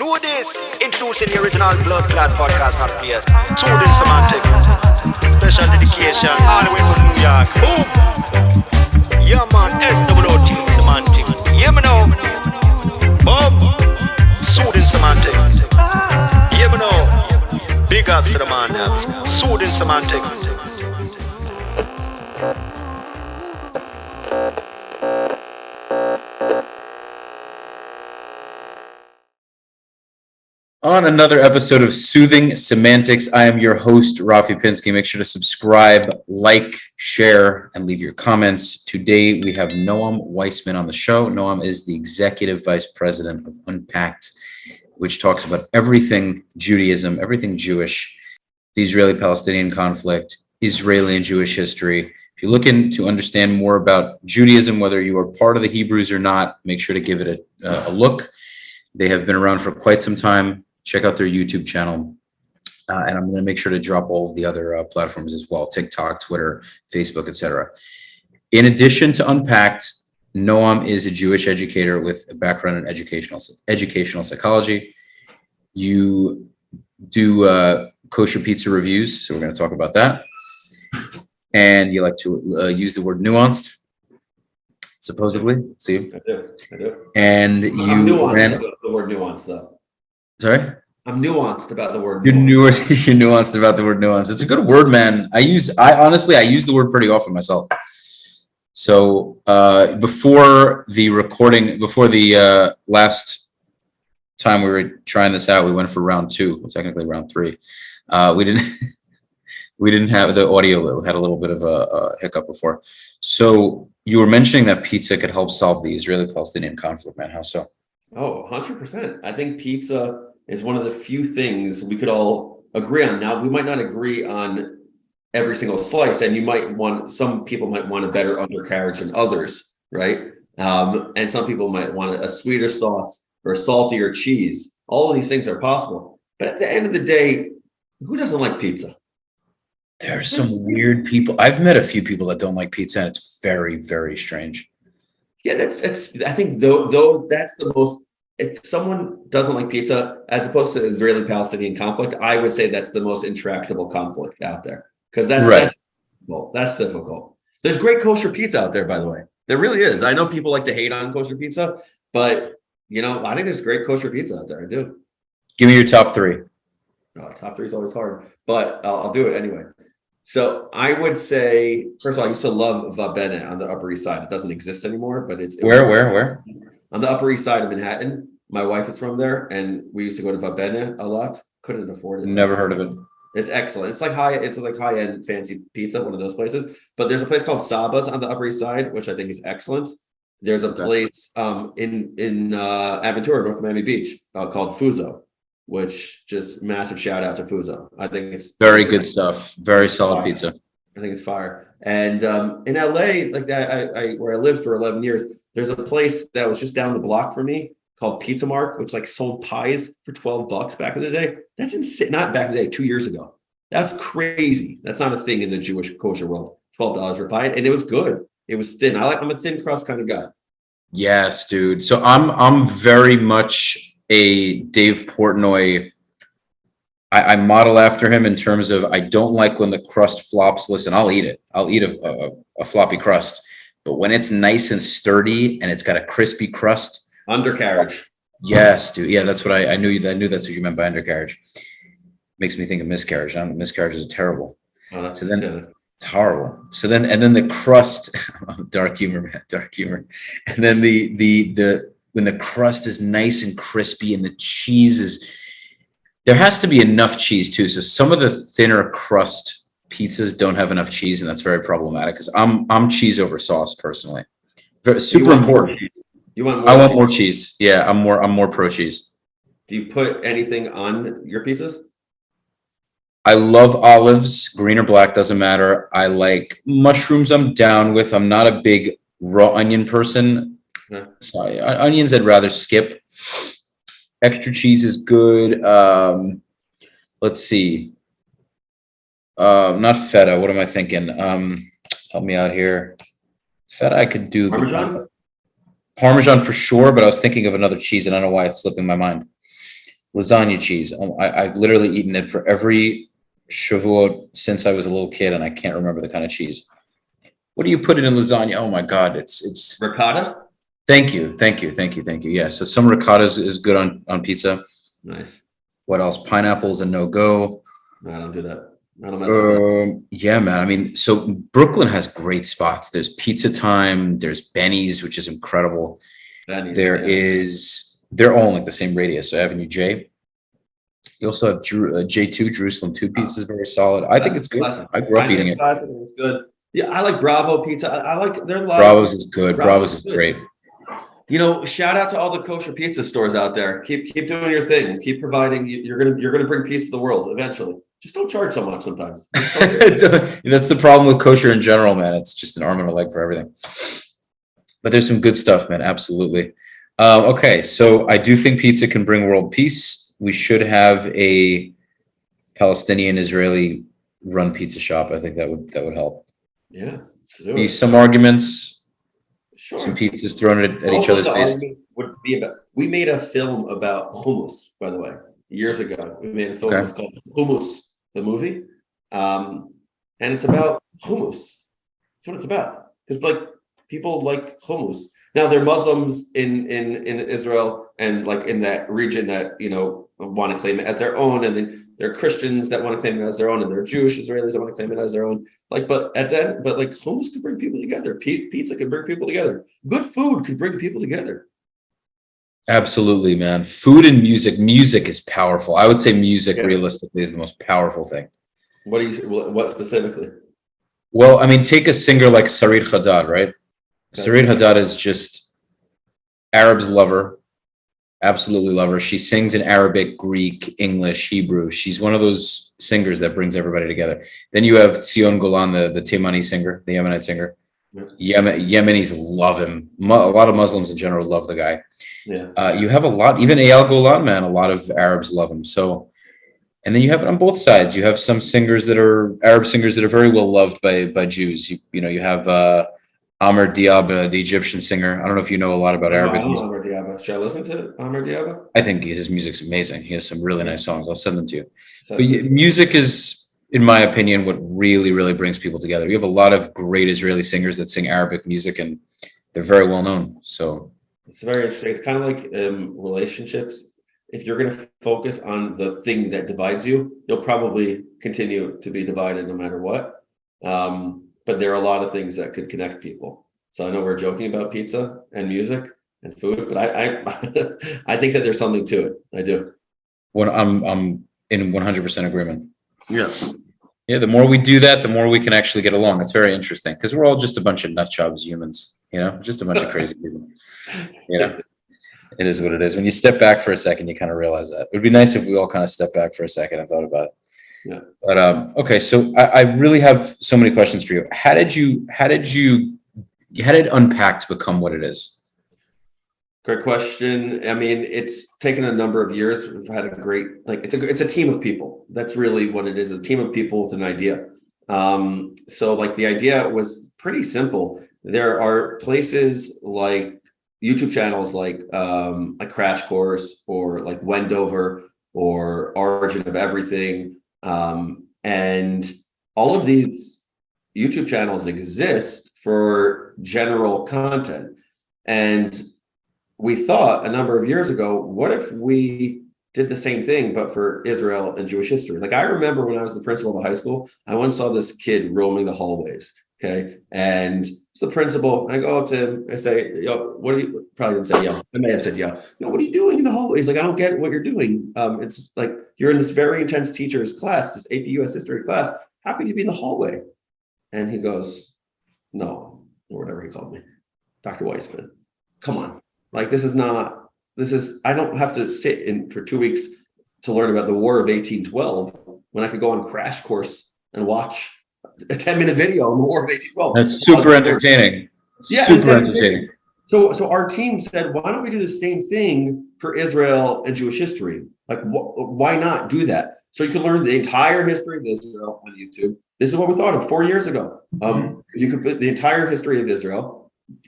Know this. Introducing the original blood clot podcast, not players. Soothing Semantics. Special dedication all the way from New York. Boom. Yeah, man. SWOT Semantics. Yeah, me know. Boom. Soothing Semantics. Yeah, me know. Big ups to the man now. Soothing Semantics. On another episode of Soothing Semantics, I am your host, Rafi Pinsky. Make sure to subscribe, like, share, and leave your comments. Today, we have Noam Weissman on the show. Noam is the Executive Vice President of Unpacked, which talks about everything Judaism, everything Jewish, the Israeli-Palestinian conflict, Israeli and Jewish history. If you're looking to understand more about Judaism, whether you are part of the Hebrews or not, make sure to give it a look. They have been around for quite some time. Check out their YouTube channel. And I'm going to make sure to drop all of the other platforms as well, TikTok, Twitter, Facebook, etc. In addition to Unpacked, Noam is a Jewish educator with a background in educational psychology. You do kosher pizza reviews, so we're going to talk about that. And you like to use the word nuanced, supposedly. See? I do. And I'm you nuanced about the word nuance, though. Sorry? I'm nuanced about the word You're nuance. nuanced about the word nuance. It's a good word, man. I honestly use the word pretty often myself. So before the last time we were trying this out, we went for round 2, well, technically round 3. We didn't have the audio. We had a little bit of a hiccup before. So you were mentioning that pizza could help solve the Israeli-Palestinian conflict, man. How so? Oh, 100%. I think pizza is one of the few things we could all agree on. Now, we might not agree on every single slice, and some people might want a better undercarriage than others, right? And some people might want a sweeter sauce or saltier cheese. All of these things are possible. But at the end of the day, who doesn't like pizza? There are some weird people. I've met a few people that don't like pizza, and it's very, very strange. Yeah, I think though that's the most. If someone doesn't like pizza, as opposed to Israeli-Palestinian conflict, I would say that's the most intractable conflict out there, because that's difficult. There's great kosher pizza out there, by the way. There really is. I know people like to hate on kosher pizza, but I think there's great kosher pizza out there. I do. Give me your top 3. Top 3 is always hard, but I'll do it anyway. So I would say, first of all, I used to love Va Bene on the Upper East Side. It doesn't exist anymore, but Where? On the Upper East Side of Manhattan. My wife is from there, and we used to go to Va Bene a lot. Couldn't afford it. Never heard of it. It's excellent. It's like high-end fancy pizza, one of those places. But there's a place called Saba's on the Upper East Side, which I think is excellent. There's a place in Aventura, North Miami Beach, called Fuso, which just massive shout out to Fuso. I think it's very good stuff. Very solid pizza. I think it's fire. And in LA, like that, I where I lived for 11 years, there's a place that was just down the block from me called Pizza Mark, which sold pies for $12 back in the day. That's insane. Not back in the day, 2 years ago. That's crazy. That's not a thing in the Jewish kosher world. $12 for a pie, and it was good. It was thin. I'm a thin crust kind of guy. Yes, dude. So I'm very much a Dave Portnoy. I model after him in terms of I don't like when the crust flops. Listen, I'll eat it. I'll eat a floppy crust, but when it's nice and sturdy and it's got a crispy crust. Undercarriage. Yes, dude. Yeah, that's what I knew. I knew that's what you meant by undercarriage. Makes me think of miscarriage. Miscarriages are terrible. Oh, that's it's horrible. So then the crust, dark humor, man, dark humor. And then when the crust is nice and crispy and the cheese there has to be enough cheese too. So some of the thinner crust pizzas don't have enough cheese, and that's very problematic because I'm cheese over sauce personally. Super important. I want more cheese. Yeah, I'm more pro cheese. Do you put anything on your pizzas? I love olives, green or black, doesn't matter. I like mushrooms. I'm down with. I'm not a big raw onion person. Yeah. Sorry, onions I'd rather skip. Extra cheese is good. Let's see. Not feta. What am I thinking? Help me out here. Feta I could do. Parmesan? Parmesan for sure, but I was thinking of another cheese and I don't know why it's slipping my mind. Lasagna cheese. I've literally eaten it for every Shavuot since I was a little kid, and I can't remember the kind of cheese. What do you put in lasagna? Oh my God, it's Ricotta. Thank you. Yeah, so some ricotta is good on pizza. Nice. What else? Pineapple's a no-go. No, I don't do that. I don't mess with that. Yeah, man. I mean, so Brooklyn has great spots. There's Pizza Time. There's Benny's, which is incredible. They're all in like the same radius. So Avenue J. You also have J2, Jerusalem 2 pizza is very solid. I think it's good. I grew up eating it. It's good. Yeah, I like Bravo pizza. I like their Bravos is good. Bravos is great. You know, shout out to all the kosher pizza stores out there. Keep doing your thing. Keep providing. You're gonna bring peace to the world eventually. Just don't charge so much sometimes. That's the problem with kosher in general, man. It's just an arm and a leg for everything. But there's some good stuff, man. Absolutely. Okay, so I do think pizza can bring world peace. We should have a Palestinian-Israeli run pizza shop. I think that would help. Yeah. Be some arguments. Sure. Some pizzas thrown at each other's faces. Would be about. We made a film about hummus, by the way, years ago. We made a film. Okay. It's called Hummus, the movie, and it's about hummus. That's what it's about. Because like people like hummus. Now they're Muslims in Israel and like in that region that want to claim it as their own, and then there are Christians that want to claim it as their own, and there are Jewish Israelis that want to claim it as their own. But hummus could bring people together. Pizza could bring people together. Good food could bring people together. Absolutely, man. Food and music. Music is powerful. I would say music realistically is the most powerful thing. What specifically? Well, I mean, take a singer like Sarit Haddad, right? Sarit Haddad is just Arabs love her. Absolutely love her. She sings in Arabic, Greek, English, Hebrew. She's one of those singers that brings everybody together. Then you have Zion Golan, the Temani singer, the Yemenite singer. Yemenis love him. A lot of Muslims in general love the guy. Yeah. You have a lot, even Eyal Golan, man, a lot of Arabs love him. So, and then you have it on both sides. You have some singers that are Arab singers that are very well loved by Jews. You have Amr Diaba, the Egyptian singer. I don't know if you know a lot about Arabic music. Amr Diaba. Should I listen to Amr Diaba? I think his music's amazing. He has some really nice songs. I'll send them to you. But music is, in my opinion, what really, really brings people together. You have a lot of great Israeli singers that sing Arabic music, and they're very well known. So it's very interesting. It's kind of like relationships. If you're going to focus on the thing that divides you, you'll probably continue to be divided no matter what. But there are a lot of things that could connect people. So I know we're joking about pizza and music and food, but I think that there's something to it. I do. I'm in 100% agreement. Yeah. Yeah. The more we do that, the more we can actually get along. It's very interesting because we're all just a bunch of nut jobs humans, just a bunch of crazy people. It is what it is. When you step back for a second, you kind of realize that. It would be nice if we all kind of stepped back for a second and thought about it. Yeah. But okay, so I really have so many questions for you. How did Unpacked become what it is? Great question. I mean, it's taken a number of years. We've had a great, it's a team of people. That's really what it is, a team of people with an idea. So the idea was pretty simple. There are places like YouTube channels like Crash Course or like Wendover or Origin of Everything. And all of these YouTube channels exist for general content. And we thought a number of years ago, what if we did the same thing, but for Israel and Jewish history? I remember when I was the principal of a high school, I once saw this kid roaming the hallways. Okay. And it's the principal. And I go up to him. I say, yo, what are you, probably didn't say yo. I may have said yo. Yo, what are you doing in the hallways? I don't get what you're doing. It's like you're in this very intense teacher's class, this AP US history class. How could you be in the hallway? And he goes, no, or whatever he called me. Dr. Weissman, come on. I don't have to sit in for 2 weeks to learn about the War of 1812 when I could go on Crash Course and watch a 10-minute video on the War of 1812. That's super entertaining. Yeah, super entertaining. So our team said, why don't we do the same thing for Israel and Jewish history? Why not do that? So you can learn the entire history of Israel on YouTube. This is what we thought of 4 years ago. You could put the entire history of Israel.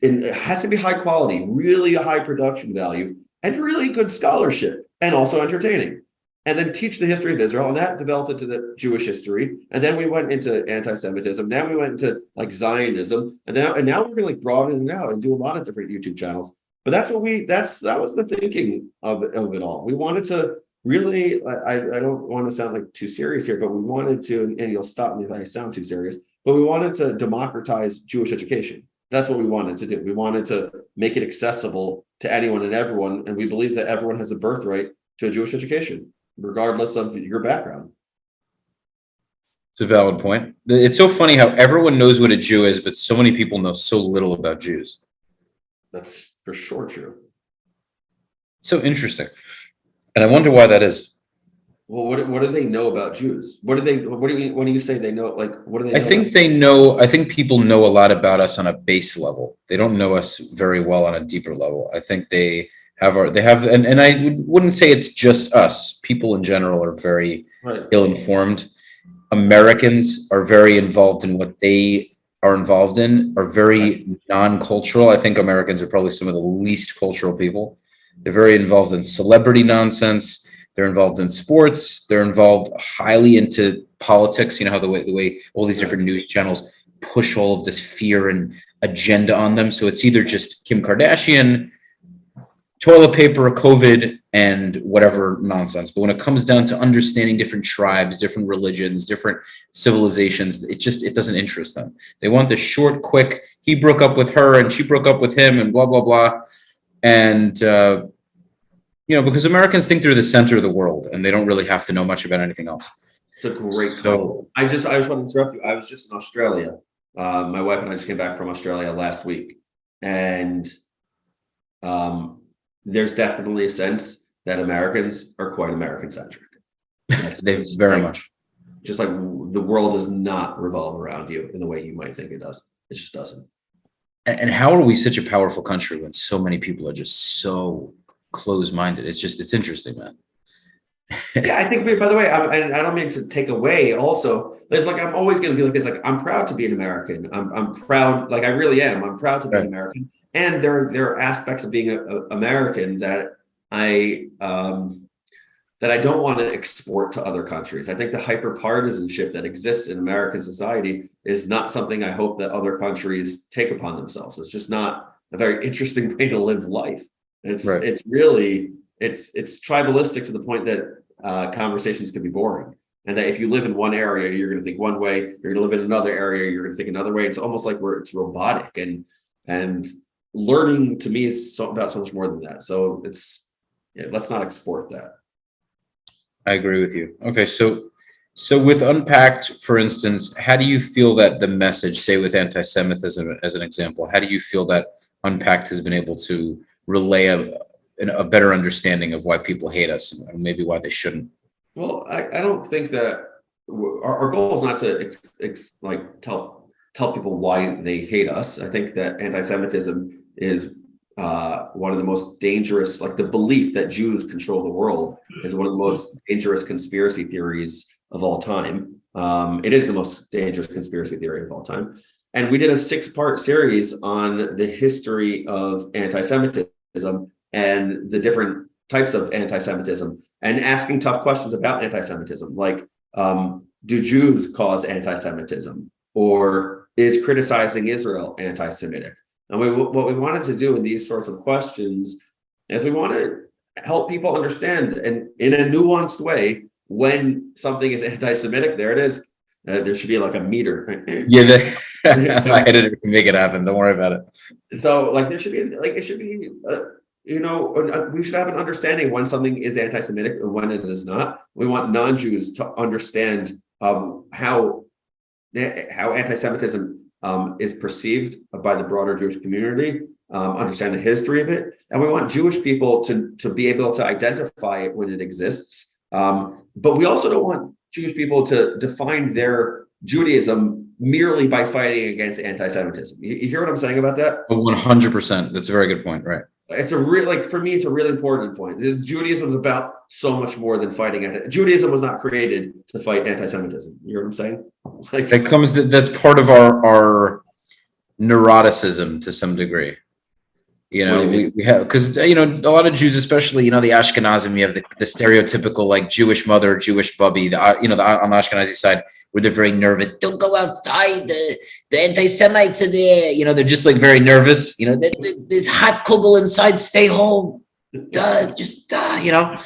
And it has to be high quality, really high production value, and really good scholarship. and also entertaining. And then teach the history of Israel, and that developed into the Jewish history. And then we went into anti-Semitism. Then we went into like Zionism, and now we're gonna like broaden it out and do a lot of different YouTube channels. But that was the thinking of it all. We wanted to really, I don't want to sound like too serious here, but we wanted to, and you'll stop me if I sound too serious, but we wanted to democratize Jewish education. That's what we wanted to do. We wanted to make it accessible to anyone and everyone, and we believe that everyone has a birthright to a Jewish education, regardless of your background. It's a valid point. It's so funny how everyone knows what a Jew is, but so many people know so little about Jews. That's for sure true. So interesting. And I wonder why that is. Well, what do they know about Jews? When you say they know, like, what do they know? I think people know a lot about us on a base level. They don't know us very well on a deeper level. I think and I wouldn't say it's just us. People in general are very ill-informed. Americans are very involved in what they are involved in, are very non-cultural. I think Americans are probably some of the least cultural people. They're very involved in celebrity nonsense. They're involved in sports. They're involved highly into politics. You know how the way all these different news channels push all of this fear and agenda on them. So it's either just Kim Kardashian, toilet paper, COVID, and whatever nonsense. But when it comes down to understanding different tribes, different religions, different civilizations, it doesn't interest them. They want the short, quick, he broke up with her and she broke up with him and blah, blah, blah. And, because Americans think they're the center of the world and they don't really have to know much about anything else. It's a great comment. I just want to interrupt you. I was just in Australia. My wife and I just came back from Australia last week. And there's definitely a sense that Americans are quite American-centric. They very much. Just like the world does not revolve around you in the way you might think it does. It just doesn't. And how are we such a powerful country when so many people are just so close-minded? It's interesting, man. Yeah, I think, by the way, I don't mean to take away also, there's like, I'm always going to be like this, like, I'm proud to be an American. I'm proud, like I really am. I'm proud to be an American. And there are aspects of being an American that I don't want to export to other countries. I think the hyper-partisanship that exists in American society is not something I hope that other countries take upon themselves. It's just not a very interesting way to live life. It's really tribalistic to the point that conversations can be boring. And that if you live in one area, you're going to think one way. You're going to live in another area, you're going to think another way. It's almost like it's robotic. And learning to me is about so much more than that. So let's not export that. I agree with you. Okay, so with Unpacked, for instance, how do you feel that the message, say with anti-Semitism as an example, how do you feel that Unpacked has been able to relay a better understanding of why people hate us and maybe why they shouldn't? Well, I don't think that our goal is not to tell people why they hate us. I think that anti-Semitism is one of the most dangerous, like the belief that Jews control the world is one of the most dangerous conspiracy theories of all time. It is the most dangerous conspiracy theory of all time. And we did a 6-part series on the history of anti-Semitism and the different types of anti-Semitism and asking tough questions about anti-Semitism, like, do Jews cause anti-Semitism, or is criticizing Israel anti-Semitic? And what we wanted to do in these sorts of questions is we want to help people understand, and in a nuanced way, when something is anti-Semitic. There it is. There should be like a meter. Yeah, my editor can make it happen. Don't worry about it. So, like, there should be we should have an understanding when something is anti-Semitic and when it is not. We want non-Jews to understand how anti-Semitism is perceived by the broader Jewish community, understand the history of it. And we want Jewish people to be able to identify it when it exists. But we also don't want Jewish people to define their Judaism merely by fighting against anti-Semitism. You hear what I'm saying about that? 100%. That's a very good point, right? It's for me, it's a really important point. Judaism is about so much more than fighting Judaism was not created to fight anti-Semitism. You hear what I'm saying? That's part of our neuroticism to some degree. You What know, do you mean? we have, because, you know, a lot of Jews, especially, you know, the Ashkenazim, you have the stereotypical like Jewish mother, Jewish bubby, you know, on the Ashkenazi side, where they're very nervous. Don't go outside. The anti-Semites are there. You know, they're just like very nervous. You know, there's hot kugel inside. Stay home. You know.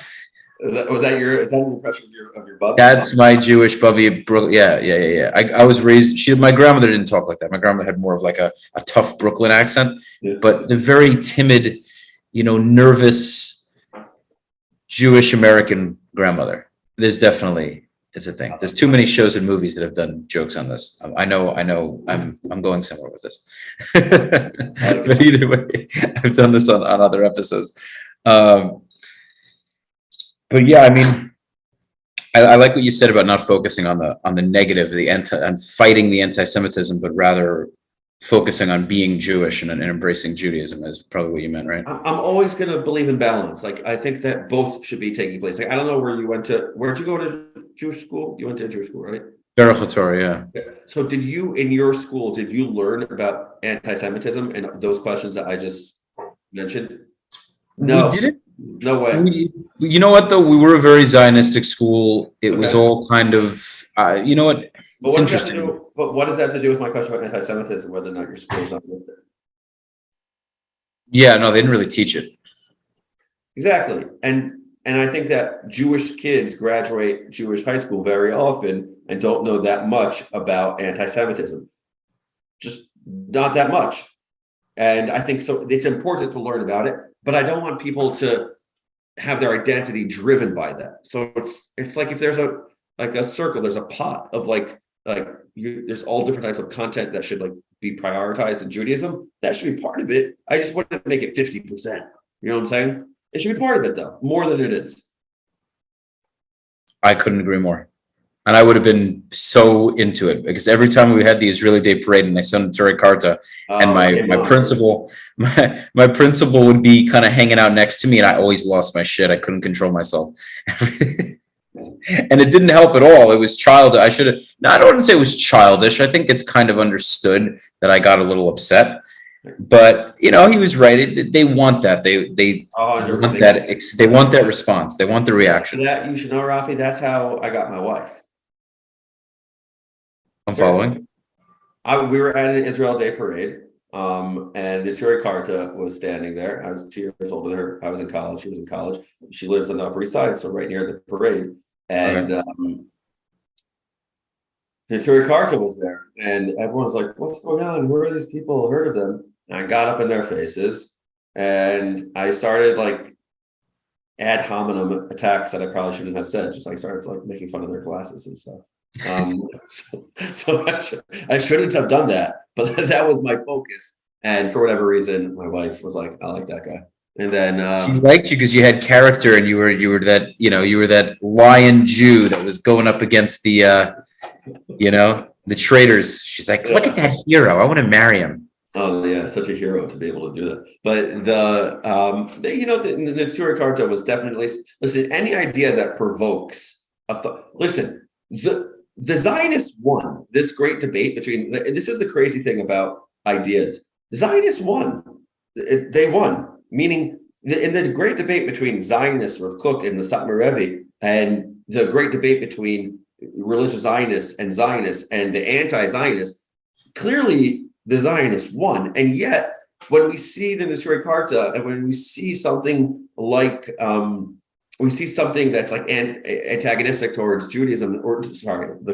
Is that your impression of your bub? That's my Jewish bubby. Yeah. I was raised. My grandmother didn't talk like that. My grandmother had more of like a tough Brooklyn accent, but the very timid, you know, nervous Jewish American grandmother. It's a thing. There's too many shows and movies that have done jokes on this. I know. I'm going somewhere with this. But either way, I've done this on other episodes. But yeah, I mean, I like what you said about not focusing on the negative, and fighting the anti-Semitism, but rather focusing on being Jewish and embracing Judaism is probably what you meant, right? I'm always going to believe in balance. Like, I think that both should be taking place. Like, I don't know where you went to. Where'd you go to Jewish school? You went to a Jewish school, right? Baruch HaTorah, yeah. So did you, in your school, did you learn about anti-Semitism and those questions that I just mentioned? No. We didn't. No way. You know what, though? We were a very Zionistic school. It was all kind of, you know what? It's interesting. But what does that have to do with my question about anti-Semitism, whether or not your school is uplifted? Yeah, no, they didn't really teach it. Exactly. And I think that Jewish kids graduate Jewish high school very often and don't know that much about anti-Semitism. Just not that much. And I think so it's important to learn about it, but I don't want people to have their identity driven by that. So it's like if there's a circle, there's a pot of there's all different types of content that should be prioritized in Judaism. That should be part of it. I just wouldn't make it 50%. You know what I'm saying? It should be part of it though, more than it is. I couldn't agree more. And I would have been so into it because every time we had the Israeli Day Parade and I saw Neturei Karta, and my principal would be kind of hanging out next to me, and I always lost my shit. I couldn't control myself. And it didn't help at all. It was childish. I don't want to say it was childish. I think it's kind of understood that I got a little upset. But he was right. They want that. They want that response. They want the reaction. That you should know, Rafi. That's how I got my wife. I'm following. We were at an Israel Day Parade, and the Neturei Karta was standing there. I was 2 years older than her. I was in college. She was in college. She lives on the Upper East Side, so right near the parade. And the Neturei Karta was there, and everyone was like, "What's going on? Who are these people? Heard of them?" And I got up in their faces, and I started ad hominem attacks that I probably shouldn't have said. Just started making fun of their glasses and stuff. So I shouldn't have done that, but that was my focus. And for whatever reason, my wife was like, "I like that guy." And then he liked you because you had character, and you were that you were that lion Jew that was going up against the the traitors. She's like, "Look at that hero! I want to marry him." Oh yeah, such a hero to be able to do that. But the Neturei Karta was definitely any idea that provokes the Zionists won this great debate between. This is the crazy thing about ideas. The Zionists won. They won. Meaning, in the great debate between Zionists, Rav Kook and the Satmar Rebbe, and the great debate between religious Zionists and the anti-Zionists, clearly the Zionists won. And yet, when we see the Neturei Karta, and when we see something that's antagonistic towards Judaism, look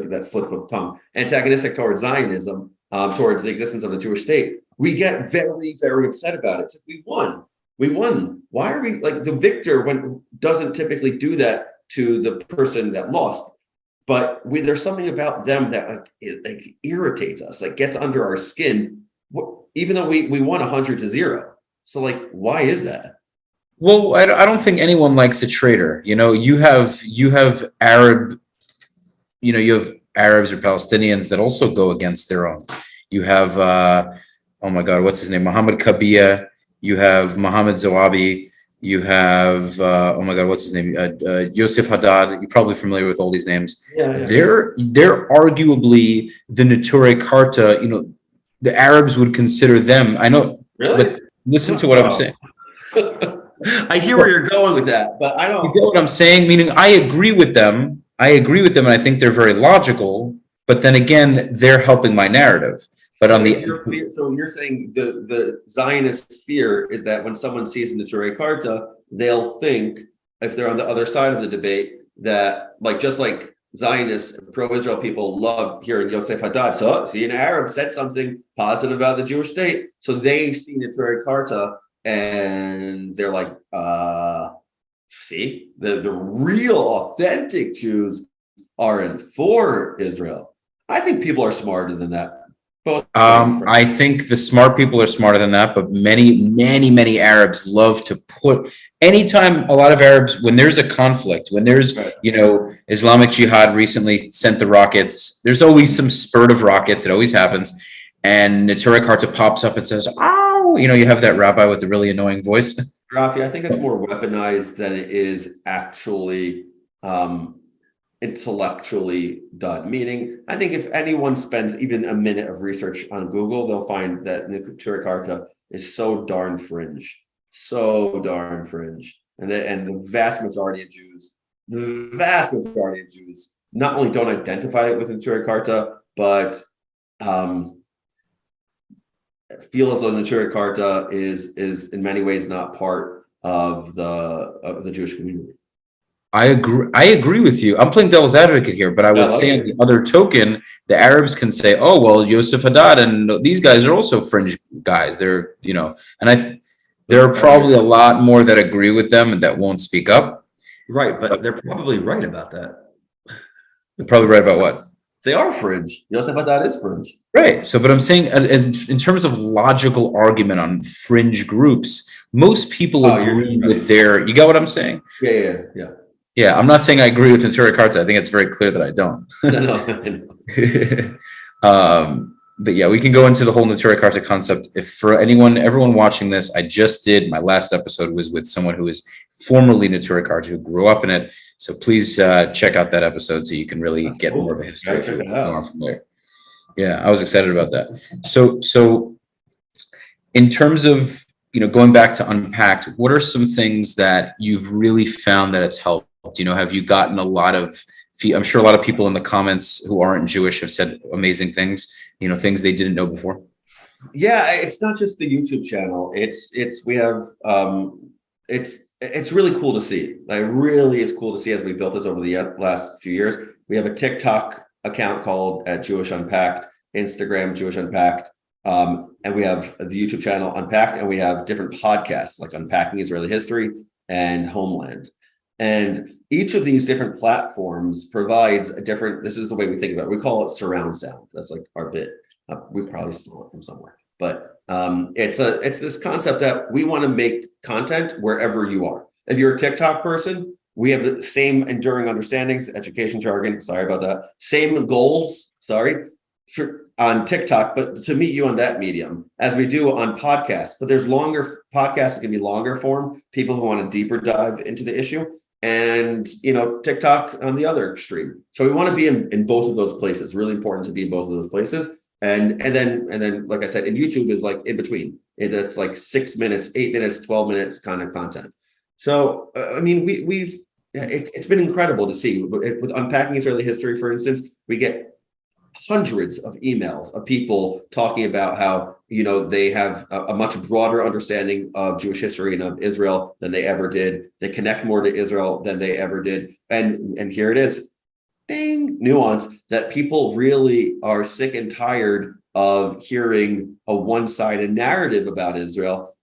at that slip of the tongue, antagonistic towards Zionism, towards the existence of the Jewish state, we get very, very upset about it. We won. Why are we the victor doesn't typically do that to the person that lost? But there's something about them that it irritates us, gets under our skin, even though we won 100-0. So why is that? Well, I don't think anyone likes a traitor. You have Arabs or Palestinians that also go against their own. You have, oh my God, what's his name? Mohammed Kabia. You have Mohammed Zawabi. You have, oh my God, what's his name? Yosef Haddad. You're probably familiar with all these names. Yeah. They're arguably the Neturei Karta. The Arabs would consider them. I know. Really? listen to what I'm saying. I hear where you're going with that, but I don't. You get what I'm saying? Meaning I agree with them. And I think they're very logical. But then again, they're helping my narrative. But on the So you're saying the Zionist fear is that when someone sees the Neturei Karta, they'll think, if they're on the other side of the debate, that just like Zionists, pro-Israel people love hearing Yosef Haddad. So see, an Arab said something positive about the Jewish state. So they see Neturei Karta and they're like, see, the real authentic Jews aren't for Israel. I think people are smarter than that. I think the smart people are smarter than that, but many Arabs love to put, anytime a lot of Arabs, when there's a conflict, when there's, Islamic Jihad recently sent the rockets, there's always some spurt of rockets. It always happens. And Neturei Karta pops up and says, "Oh," you have that rabbi with the really annoying voice. Rafi, I think that's more weaponized than it is actually intellectually done. Meaning, I think if anyone spends even a minute of research on Google, they'll find that Neturei Karta is so darn fringe, and the vast majority of Jews, not only don't identify it with Neturei Karta, but feel as though Neturei Karta is in many ways not part of the Jewish community. I agree with you. I'm playing devil's advocate here, but I would say on the other token, the Arabs can say, "Oh, well, Yosef Haddad and these guys are also fringe guys." They're, and there are probably a lot more that agree with them and that won't speak up. Right, but they're probably right about that. They're probably right about what? They are fringe. Yosef Haddad is fringe. Right. So, but I'm saying in terms of logical argument on fringe groups, most people agree with their, you got what I'm saying? Yeah. Yeah, I'm not saying I agree with Neturei Karta. I think it's very clear that I don't. No. But yeah, we can go into the whole Neturei Karta concept. If for everyone watching this, I just did, my last episode was with someone who is formerly Neturei Karta, who grew up in it. So please check out that episode so you can really get more of a history if you're going from there. Yeah, I was excited about that. So in terms of, going back to Unpacked, what are some things that you've really found that it's helped? Have you gotten a lot of, I'm sure a lot of people in the comments who aren't Jewish have said amazing things, things they didn't know before. Yeah, it's not just the YouTube channel. It's really cool to see. It really is cool to see as we built this over the last few years. We have a TikTok account called @Jewish Unpacked, Instagram Jewish Unpacked, and we have the YouTube channel Unpacked, and we have different podcasts like Unpacking Israeli History and Homeland. And each of these different platforms provides a different, this is the way we think about it. We call it surround sound. That's like our bit. We probably stole it from somewhere, but it's this concept that we want to make content wherever you are. If you're a TikTok person, we have the same enduring understandings, education jargon, sorry about that, same goals, on TikTok, but to meet you on that medium as we do on podcasts. But there's longer podcasts that can be longer form, people who want a deeper dive into the issue, and TikTok on the other extreme. So we want to be in both of those places. Really important to be in both of those places. And then like I said, and YouTube is like in between. It's like 6 minutes, 8 minutes, 12 minutes kind of content. So I mean, it's been incredible to see with Unpacking Israeli History, for instance. We get hundreds of emails of people talking about how they have a much broader understanding of Jewish history and of Israel than they ever did. They connect more to Israel than they ever did. And here it is, ding, nuance, that people really are sick and tired of hearing a one-sided narrative about Israel.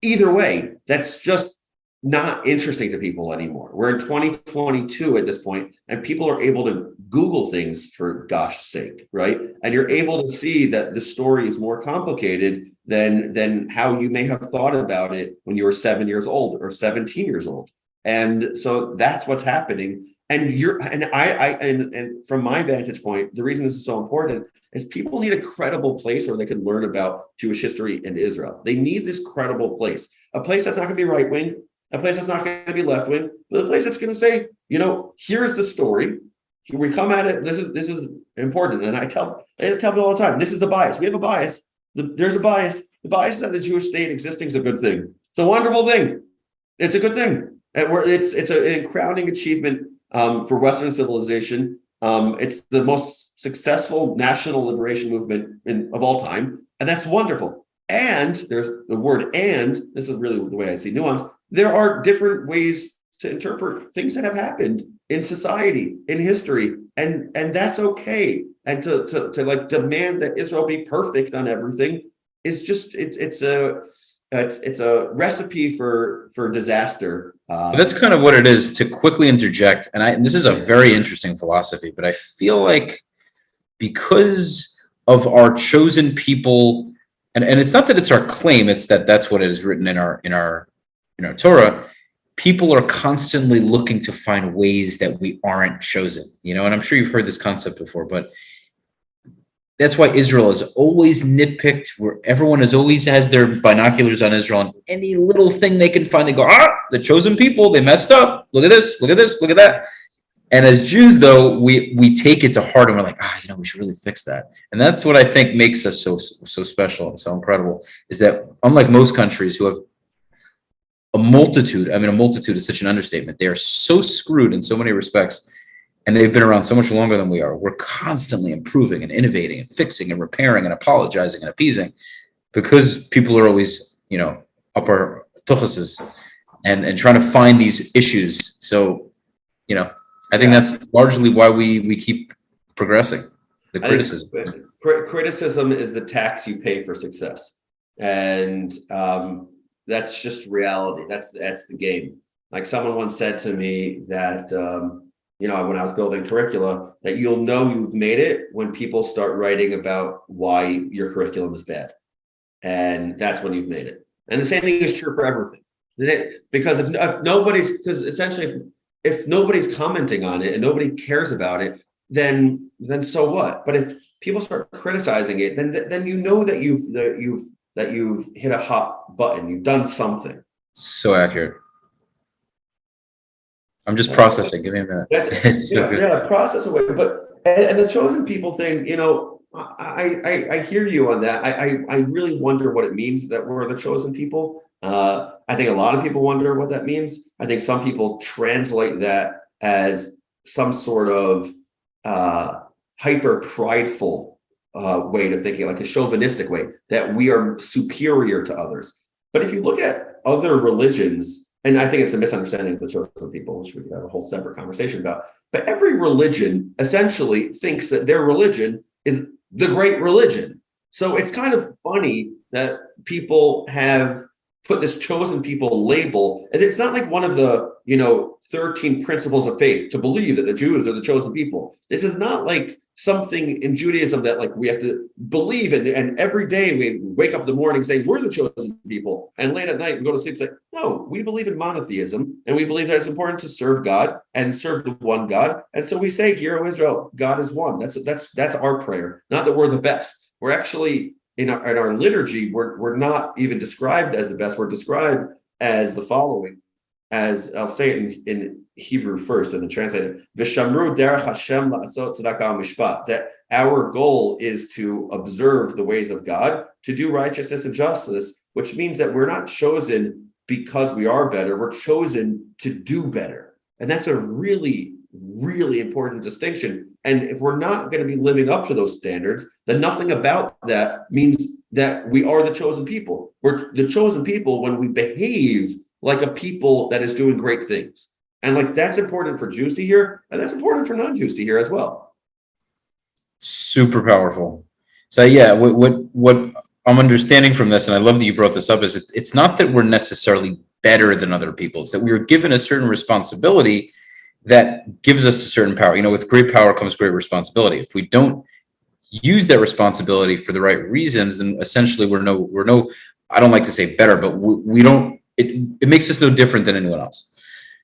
Either way, that's just not interesting to people anymore. We're in 2022 at this point, and people are able to Google things, for gosh sake, right? And you're able to see that the story is more complicated than how you may have thought about it when you were 7 years old or 17 years old. And so that's what's happening. And from my vantage point, the reason this is so important is people need a credible place where they can learn about Jewish history and Israel. They need this credible place, a place that's not going to be right-wing, a place that's not going to be left-wing, but a place that's going to say, here's the story. Here we come at it. This is important. And I tell people all the time, this is the bias. We have a bias. There's a bias. The Bible says that the Jewish state existing is a good thing. It's a wonderful thing. It's a good thing. It's a crowning achievement for Western civilization. It's the most successful national liberation movement of all time, and that's wonderful. And there's the word "and." This is really the way I see nuance. There are different ways to interpret things that have happened in society, in history, and that's okay. And to like demand that Israel be perfect on everything is just it's a recipe for disaster. But that's kind of what it is. To quickly interject, and this is a very interesting philosophy, but I feel like because of our chosen people, and it's not that it's our claim, it's that that's what it is written in our Torah. People are constantly looking to find ways that we aren't chosen, and I'm sure you've heard this concept before, but that's why Israel is always nitpicked, where everyone always has their binoculars on Israel, and any little thing they can find, they go, the chosen people, they messed up. Look at this, look at this, look at that. And as Jews, though, we take it to heart, and we're like, we should really fix that. And that's what I think makes us so special and so incredible, is that unlike most countries who have a multitude is such an understatement. They are so screwed in so many respects, and they've been around so much longer than we are. We're constantly improving and innovating and fixing and repairing and apologizing and appeasing, because people are always, up our tuchuses and trying to find these issues. So, I think that's largely why we keep progressing. The criticism. Criticism is the tax you pay for success, and that's just reality. That's the game. Like someone once said to me that when I was building curricula, that you'll know you've made it when people start writing about why your curriculum is bad, and that's when you've made it. And the same thing is true for everything, because if nobody's commenting on it and nobody cares about it, then so what? But if people start criticizing it, then that you've hit a hot button. You've done something. So accurate. I'm just processing. Give me a minute. Process away. But and the chosen people thing, I hear you on that. I really wonder what it means that we're the chosen people. I think a lot of people wonder what that means. I think some people translate that as some sort of hyper prideful way to thinking, like a chauvinistic way, that we are superior to others. But if you look at other religions, and I think it's a misunderstanding of the chosen people, which we could have a whole separate conversation about, but every religion essentially thinks that their religion is the great religion. So it's kind of funny that people have put this chosen people label, and it's not like one of the 13 principles of faith to believe that the Jews are the chosen people. This is not like something in Judaism that like we have to believe in, and every day we wake up in the morning saying we're the chosen people, and late at night we go to sleep saying, no, we believe in monotheism, and we believe that it's important to serve God and serve the one God. And so we say, Hear, O Israel, God is one. That's our prayer. Not that we're the best. We're actually in our liturgy, we're not even described as the best. We're described as the following. As I'll say it in Hebrew first, and then translate it. V'shamru derech Hashem la'asot tzedakah mishpat. That our goal is to observe the ways of God, to do righteousness and justice, which means that we're not chosen because we are better. We're chosen to do better, and that's a really, really important distinction. And if we're not going to be living up to those standards, then nothing about that means that we are the chosen people. We're the chosen people when we behave like a people that is doing great things. And like that's important for Jews to hear, and that's important for non-Jews to hear as well. Super powerful. So what I'm understanding from this, and I love that you brought this up, is it's not that we're necessarily better than other people. It's that we were given a certain responsibility that gives us a certain power. With great power comes great responsibility. If we don't use that responsibility for the right reasons, then essentially we're no, I don't like to say better, but we don't, it makes us no different than anyone else.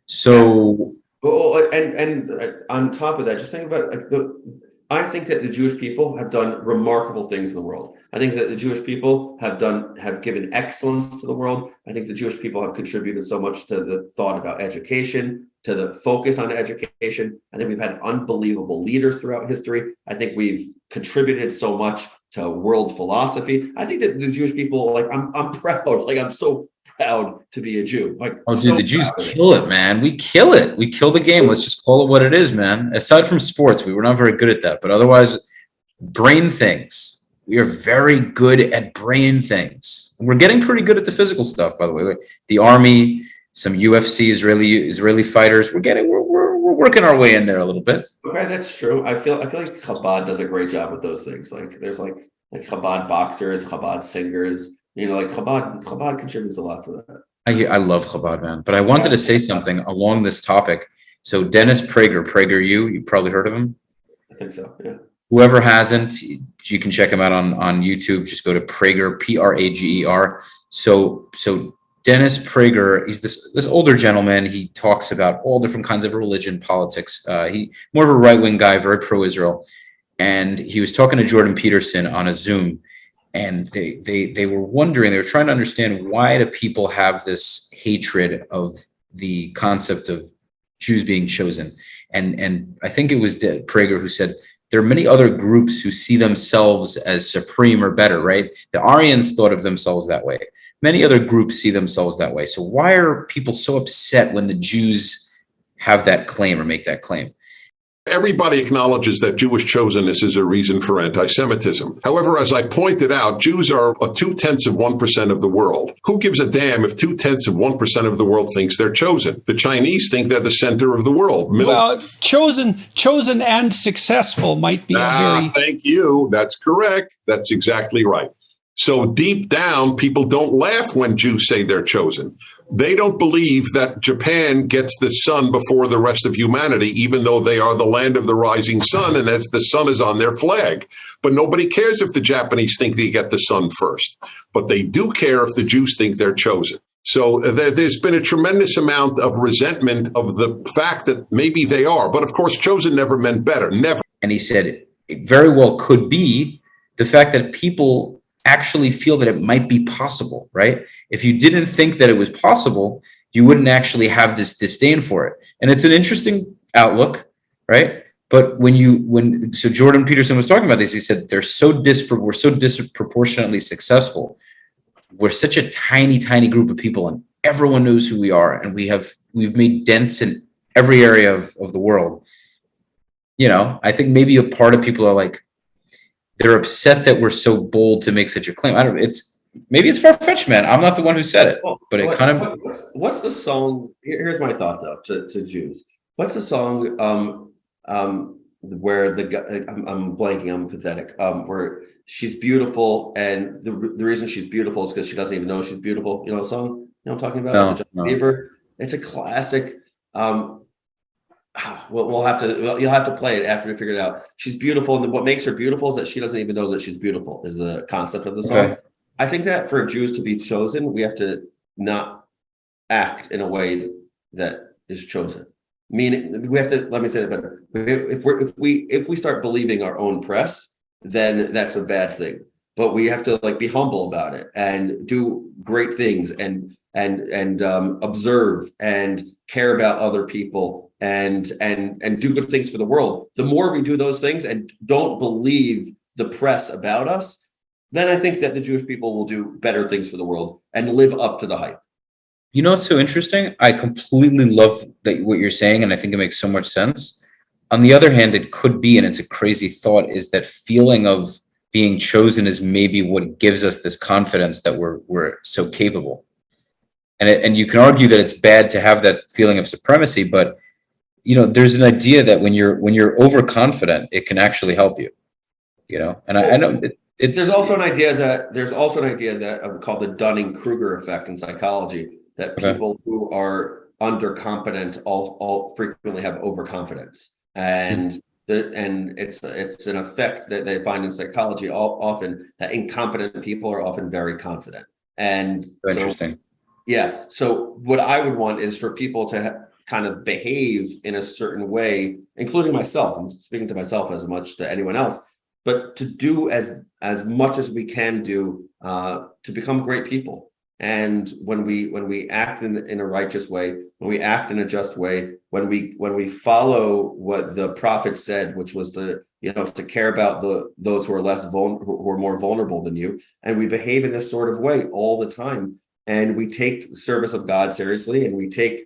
So, and on top of that, just think about I think that the Jewish people have done remarkable things in the world. I think that the Jewish people have given excellence to the world. I think the Jewish people have contributed so much to the thought about education, to the focus on education. I think we've had unbelievable leaders throughout history. I think we've contributed so much to world philosophy. I think that the Jewish people, like, I'm proud. Like, I'm so proud to be a Jew. Like, Oh, dude, so the Jews proud of it. kill it, man. We kill it. We kill the game. Let's just call it what it is, man. Aside from sports, we were not very good at that. But otherwise, brain things. We are very good at brain things. We're getting pretty good at the physical stuff, by the way. The army, some UFC Israeli fighters. We're working our way in there a little bit. Okay, that's true. I feel like Chabad does a great job with those things. Like, there's like Chabad boxers, Chabad singers. You know, like Chabad contributes a lot to that. I love Chabad, man. But I wanted to say something along this topic. So Dennis Prager, you probably heard of him. I think so, yeah. Whoever hasn't, you can check him out on YouTube. Just go to Prager, Prager. So Dennis Prager, he's this older gentleman. He talks about all different kinds of religion, politics. He more of a right-wing guy, very pro-Israel. And he was talking to Jordan Peterson on a Zoom. And they were wondering, they were trying to understand, why do people have this hatred of the concept of Jews being chosen? And I think it was Prager who said, there are many other groups who see themselves as supreme or better, right? The Aryans thought of themselves that way. Many other groups see themselves that way. So why are people so upset when the Jews have that claim or make that claim? Everybody acknowledges that Jewish chosenness is a reason for anti-Semitism. However, as I pointed out, Jews are 0.2% of the world. Who gives a damn if 0.2% of the world thinks they're chosen? The Chinese think they're the center of the world. Well, chosen and successful might be a very... Thank you. That's correct. That's exactly right. So deep down, people don't laugh when Jews say they're chosen. They don't believe that Japan gets the sun before the rest of humanity, even though they are the land of the rising sun and as the sun is on their flag. But nobody cares if the Japanese think they get the sun first. But they do care if the Jews think they're chosen. So there's been a tremendous amount of resentment of the fact that maybe they are. But of course, chosen never meant better. Never. And he said it very well could be the fact that people actually feel that it might be possible, right? If you didn't think that it was possible, you wouldn't actually have this disdain for it. And it's an interesting outlook, right? But so Jordan Peterson was talking about this, he said, we're so disproportionately successful. We're such a tiny, tiny group of people, and everyone knows who we are. And we've made dents in every area of the world. You know, I think maybe a part of people are like, they're upset that we're so bold to make such a claim. I don't know. Maybe it's far-fetched, man. I'm not the one who said it, but it kind of. What's the song? Here's my thought, though, to Jews. What's the song where the guy? I'm blanking. I'm pathetic. Where she's beautiful, and the reason she's beautiful is because she doesn't even know she's beautiful. You know the song? You know what I'm talking about? No. Bieber. It's a classic. You'll have to play it after we figure it out. She's beautiful, and what makes her beautiful is that she doesn't even know that she's beautiful, is the concept of the song. Okay. I think that for Jews to be chosen, we have to not act in a way that is chosen. Meaning, we have to, let me say that better. If we start believing our own press, then that's a bad thing. But we have to be humble about it and do great things and observe and care about other people and do good things for the world. The more we do those things and don't believe the press about us, then I think that the Jewish people will do better things for the world and live up to the hype. You know what's so interesting? I completely love what you're saying, and I think it makes so much sense. On the other hand, it could be, and it's a crazy thought, is that feeling of being chosen is maybe what gives us this confidence that we're so capable. And you can argue that it's bad to have that feeling of supremacy, but there's an idea that when you're overconfident, it can actually help you. And I know there's also an idea that called the Dunning-Kruger effect in psychology, that people who are underconfident all frequently have overconfidence, and it's an effect that they find in psychology often, that incompetent people are often very confident. And interesting. Yeah. So what I would want is for people to kind of behave in a certain way, including myself. I'm speaking to myself as much to anyone else, but to do as much as we can do to become great people. And when we act in a righteous way, when we act in a just way, when we follow what the prophet said, which was to care about those who are who are more vulnerable than you, and we behave in this sort of way all the time, and we take the service of God seriously, and we take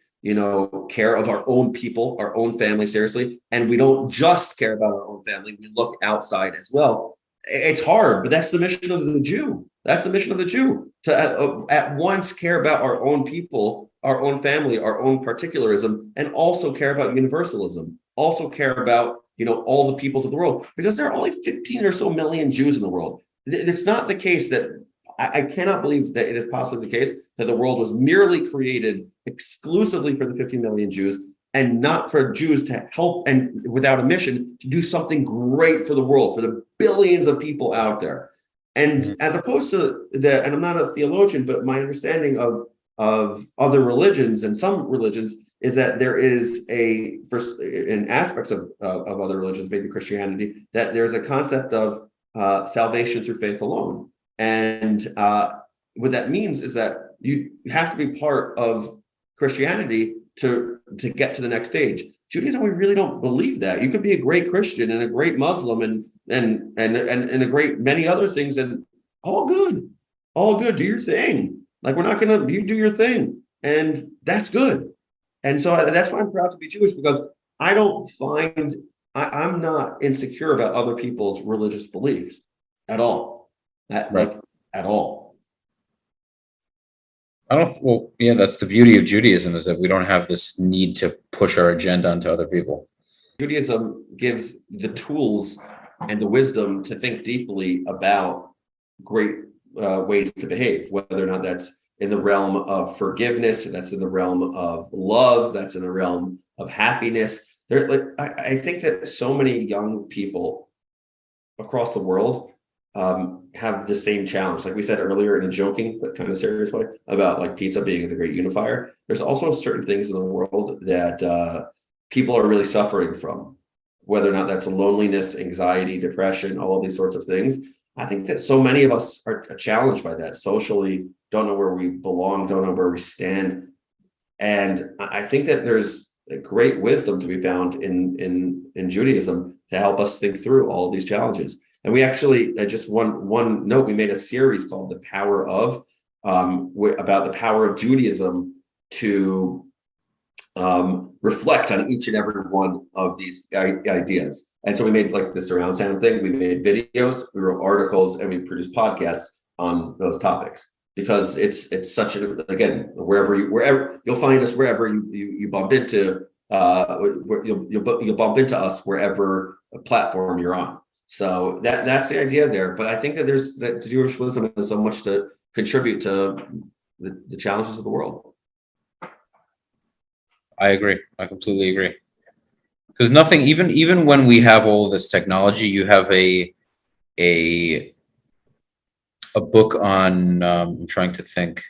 care of our own people, our own family seriously, and we don't just care about our own family, we look outside as well. It's hard, but that's the mission of the Jew. That's the mission of the Jew, to at once care about our own people, our own family, our own particularism, and also care about universalism, also care about all the peoples of the world, because there are only 15 or so million Jews in the world. It's not the case that I cannot believe that it is possibly the case that the world was merely created exclusively for the 15 million Jews, and not for Jews to help and without a mission to do something great for the world, for the billions of people out there. And as opposed to and I'm not a theologian, but my understanding of other religions and some religions is that there is in aspects of other religions, maybe Christianity, that there's a concept of salvation through faith alone. And what that means is that you have to be part of Christianity to get to the next stage. Judaism, we really don't believe that. You could be a great Christian and a great Muslim and a great many other things, and all good. Do your thing. Like, you do your thing, and that's good. And so that's why I'm proud to be Jewish, because I'm not insecure about other people's religious beliefs at all. At all. That's the beauty of Judaism, is that we don't have this need to push our agenda onto other people. Judaism gives the tools and the wisdom to think deeply about great ways to behave, whether or not that's in the realm of forgiveness, that's in the realm of love, that's in the realm of happiness. I think that so many young people across the world have the same challenge. Like we said earlier, in a joking but kind of serious way, about like pizza being the great unifier. There's also certain things in the world that people are really suffering from, whether or not that's loneliness, anxiety, depression, all of these sorts of things. I think that so many of us are challenged by that socially, don't know where we belong, don't know where we stand. And I think that there's a great wisdom to be found in Judaism to help us think through all of these challenges. And we actually, just one note, we made a series called The Power of, about the power of Judaism to reflect on each and every one of these ideas. And so we made like the surround sound thing. We made videos, we wrote articles, and we produced podcasts on those topics, because it's such again, wherever you'll find us, wherever you bump into, you'll bump into us wherever platform you're on. So that's the idea there. But I think that that Jewish wisdom has so much to contribute to the challenges of the world. I agree. I completely agree. Because nothing, even when we have all of this technology, you have a book on, I'm trying to think,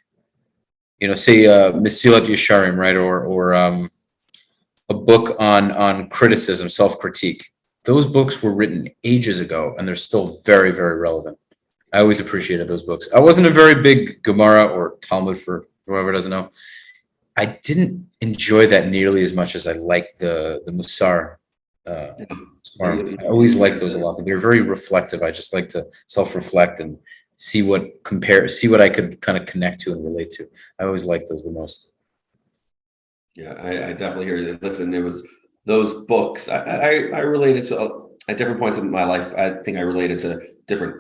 say Mesilat Yesharim, right? Or a book on criticism, self-critique. Those books were written ages ago, and they're still very, very relevant. I always appreciated those books. I wasn't a very big Gemara or Talmud, for whoever doesn't know. I didn't enjoy that nearly as much as I liked the Musar. I always liked those a lot. They're very reflective. I just like to self-reflect and see what I could kind of connect to and relate to. I always liked those the most. Yeah, I definitely hear you. Listen, it was those books. I related to at different points in my life. I think I related to different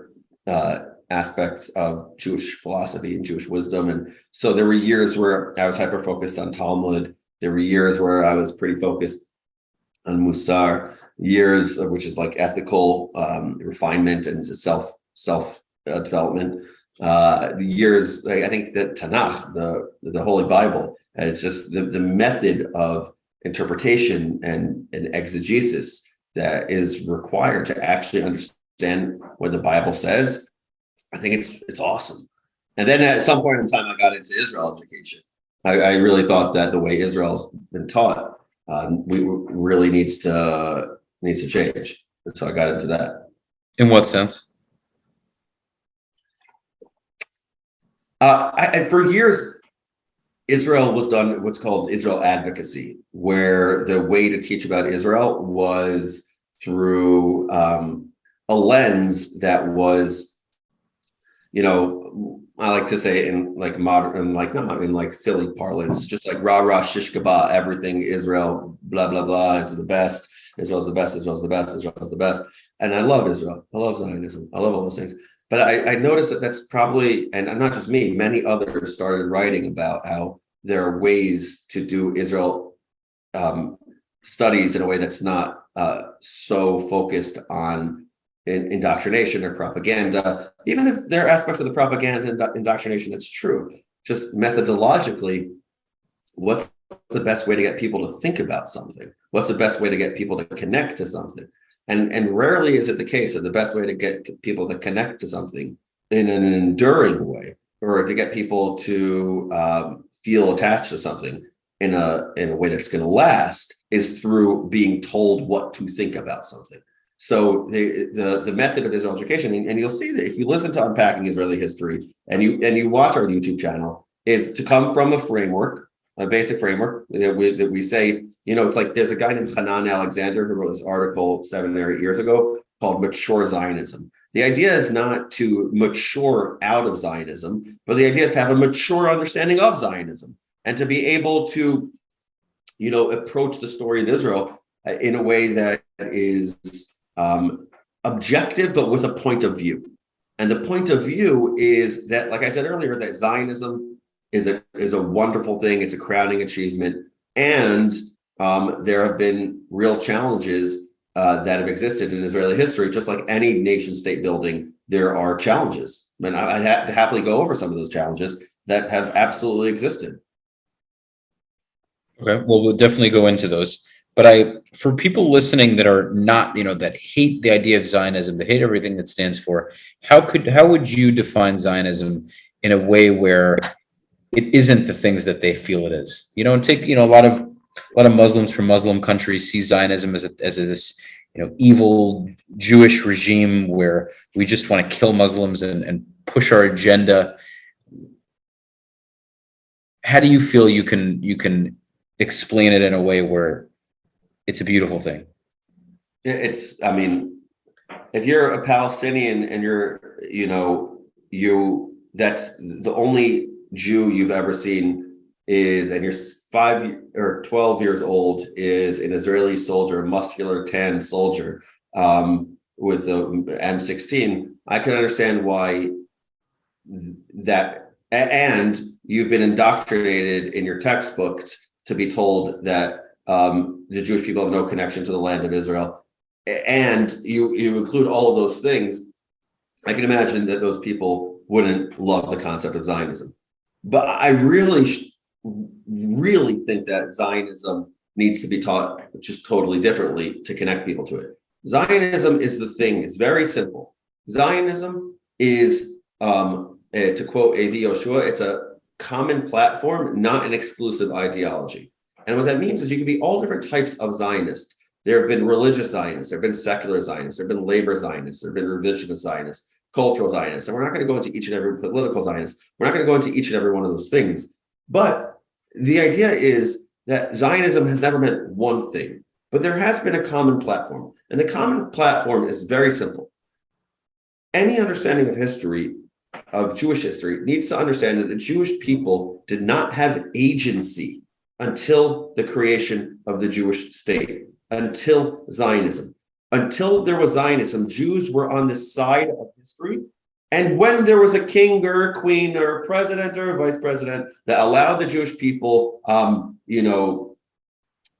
aspects of Jewish philosophy and Jewish wisdom. And so there were years where I was hyper-focused on Talmud. There were years where I was pretty focused on Musar, years which is like ethical refinement and self development. Years, I think that Tanakh, the Holy Bible, it's just the method of interpretation and exegesis that is required to actually understand what the Bible says. I think it's awesome. And then at some point in time, I got into Israel education. I really thought that the way Israel's been taught, we really needs to change. And so I got into that. In what sense? For years, Israel was done what's called Israel advocacy, where the way to teach about Israel was through a lens that was, I like to say in like modern, like not modern, in like silly parlance, just like rah rah shish kebab, everything Israel, blah blah blah is the best. Israel's the best. Israel's the best. Israel's the best. And I love Israel. I love Zionism. I love all those things. But I noticed that that's probably, and not just me, many others started writing about how there are ways to do Israel studies in a way that's not so focused on indoctrination or propaganda, even if there are aspects of the propaganda and indoctrination that's true. Just methodologically, what's the best way to get people to think about something? What's the best way to get people to connect to something? And rarely is it the case that the best way to get people to connect to something in an enduring way, or to get people to feel attached to something in a way that's going to last, is through being told what to think about something. So the method of Israel education, and you'll see that if you listen to Unpacking Israeli History and you watch our YouTube channel, is to come from a framework, a basic framework that we say, it's like there's a guy named Hanan Alexander who wrote this article 7 or 8 years ago called Mature Zionism. The idea is not to mature out of Zionism, but the idea is to have a mature understanding of Zionism and to be able to, approach the story of Israel in a way that is objective, but with a point of view. And the point of view is that, like I said earlier, that Zionism is a wonderful thing. It's a crowning achievement. And there have been real challenges that have existed in Israeli history. Just like any nation state building, there are challenges. And I'd happily go over some of those challenges that have absolutely existed. Okay, well, we'll definitely go into those. But for people listening that are not, that hate the idea of Zionism, that hate everything that stands for, how would you define Zionism in a way where it isn't the things that they feel it is? And take, a lot of Muslims from Muslim countries see Zionism as this, evil Jewish regime where we just want to kill Muslims and push our agenda. How do you feel you can explain it in a way where it's a beautiful thing? If you're a Palestinian and that's the only Jew you've ever seen and you're 5 or 12 years old, is an Israeli soldier, a muscular, tan soldier with a M16, I can understand why that, and you've been indoctrinated in your textbooks to be told that the Jewish people have no connection to the land of Israel, and you include all of those things. I can imagine that those people wouldn't love the concept of Zionism. But I really think that Zionism needs to be taught just totally differently to connect people to it. Zionism is the thing. It's very simple. Zionism is, to quote A.B. Yoshua, it's a common platform, not an exclusive ideology. And what that means is you can be all different types of Zionists. There have been religious Zionists, there have been secular Zionists, there have been labor Zionists, there have been revisionist Zionists, cultural Zionists. And we're not going to go into each and every political Zionist. We're not going to go into each and every one of those things. But the idea is that Zionism has never meant one thing, but there has been a common platform. And the common platform is very simple. Any understanding of history, of Jewish history, needs to understand that the Jewish people did not have agency until the creation of the Jewish state, until Zionism. Until there was Zionism, Jews were on the side of history. And when there was a king or a queen or a president or a vice president that allowed the Jewish people,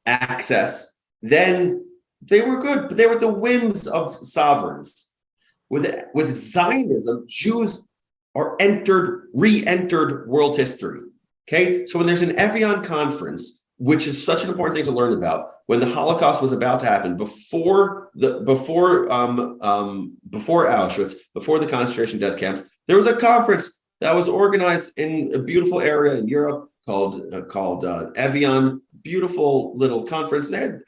access, then they were good, but they were the whims of sovereigns. With Zionism, Jews are re-entered world history. Okay, so when there's an Evian conference, which is such an important thing to learn about, when the Holocaust was about to happen, before Auschwitz, before the concentration death camps, there was a conference that was organized in a beautiful area in Europe called Evian. Beautiful little conference. They had,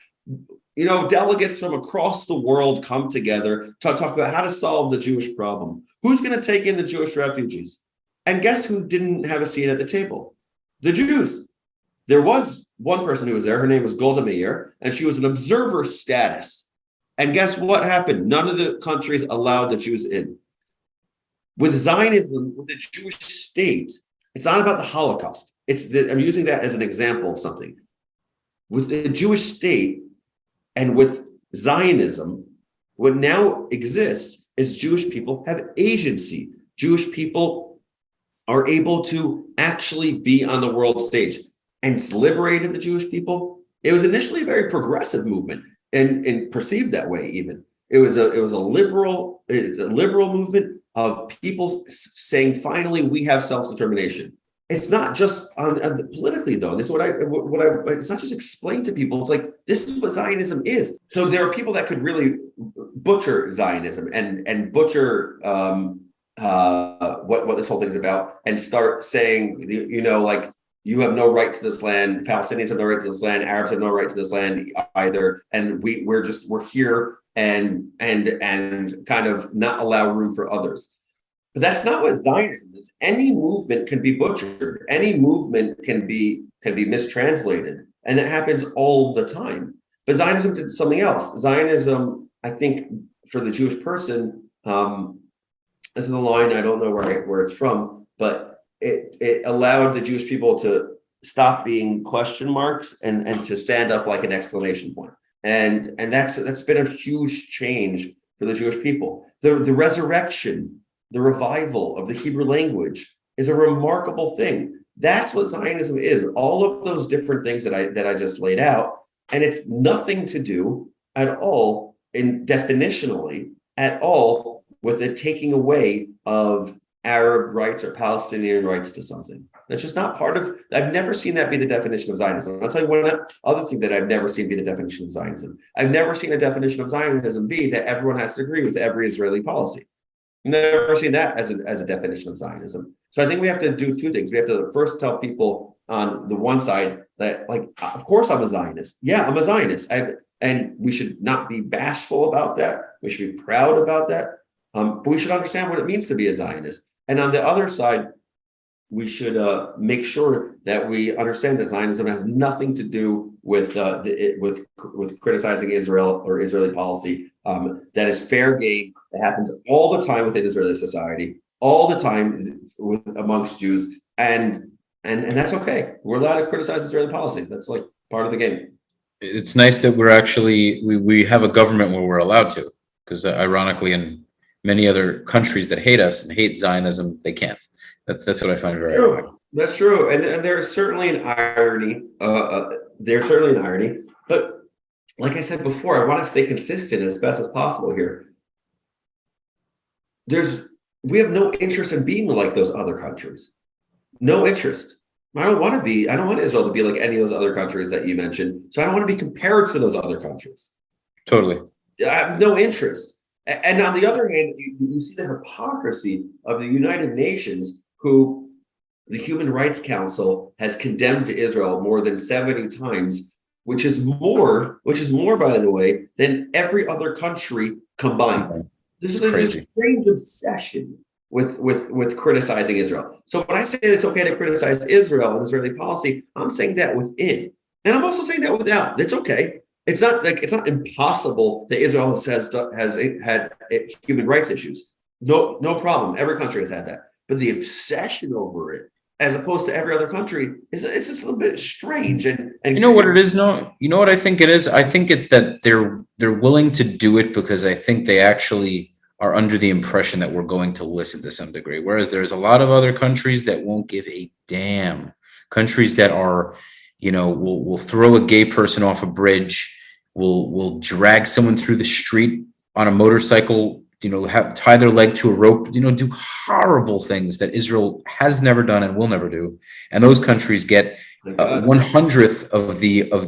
delegates from across the world come together to talk about how to solve the Jewish problem. Who's going to take in the Jewish refugees? And guess who didn't have a seat at the table? The Jews. There was one person who was there. Her name was Golda Meir, and she was an observer status. And guess what happened? None of the countries allowed the Jews in. With Zionism, with the Jewish state, it's not about the Holocaust. I'm using that as an example of something. With the Jewish state and with Zionism, what now exists is Jewish people have agency. Jewish people are able to actually be on the world stage. And it's liberated the Jewish people. It was initially a very progressive movement and perceived that way even. It was a liberal movement of people saying, finally, we have self-determination. It's not just politically, though. This is it's not just explained to people. It's like, this is what Zionism is. So there are people that could really butcher Zionism and butcher what this whole thing's about and start saying, you have no right to this land. Palestinians have no right to this land. Arabs have no right to this land either. And we're here and kind of not allow room for others. But that's not what Zionism is. Any movement can be butchered. Any movement can be mistranslated, and that happens all the time. But Zionism did something else. Zionism, I think, for the Jewish person, this is a line, I don't know where it's from, but it allowed the Jewish people to stop being question marks and to stand up like an exclamation point. And that's been a huge change for the Jewish people. The resurrection, the revival of the Hebrew language is a remarkable thing. That's what Zionism is. All of those different things that I just laid out, and it's nothing to do at all, definitionally, at all with the taking away of Arab rights or Palestinian rights to something. That's just not part of. I've never seen that be the definition of Zionism. I'll tell you one other thing that I've never seen be the definition of Zionism. I've never seen a definition of Zionism be that everyone has to agree with every Israeli policy. I've never seen that as a definition of Zionism. So I think we have to do two things. We have to first tell people on the one side that, of course I'm a Zionist. Yeah, I'm a Zionist. And we should not be bashful about that. We should be proud about that. But we should understand what it means to be a Zionist. And on the other side, we should make sure that we understand that Zionism has nothing to do with criticizing Israel or Israeli policy. That is fair game. It happens all the time within Israeli society, all the time amongst Jews, and that's okay. We're allowed to criticize Israeli policy. That's like part of the game. It's nice that we're actually we have a government where we're allowed to, because ironically, in many other countries that hate us and hate Zionism, they can't. That's what I find very ironic. That's true, and there's certainly an irony. There's certainly an irony, but like I said before, I want to stay consistent as best as possible here. We have no interest in being like those other countries. No interest. I don't want Israel to be like any of those other countries that you mentioned. So I don't want to be compared to those other countries. Totally. I have no interest. And on the other hand, you see the hypocrisy of the United Nations, who the Human Rights Council has condemned to Israel more than 70 times, which is more, by the way, than every other country combined. There's a strange obsession with criticizing Israel. So when I say it's okay to criticize Israel and Israeli policy, I'm saying that within, and I'm also saying that without. It's okay. It's not impossible that Israel has had human rights issues. No problem. Every country has had that. But the obsession over it, as opposed to every other country, it's just a little bit strange. And you know what it is? No, you know what I think it is? I think it's that they're willing to do it because I think they actually are under the impression that we're going to listen to some degree. Whereas there's a lot of other countries that won't give a damn. Countries that are, will throw a gay person off a bridge, will drag someone through the street on a motorcycle, tie their leg to a rope, do horrible things that Israel has never done and will never do. And those countries get 1/100th of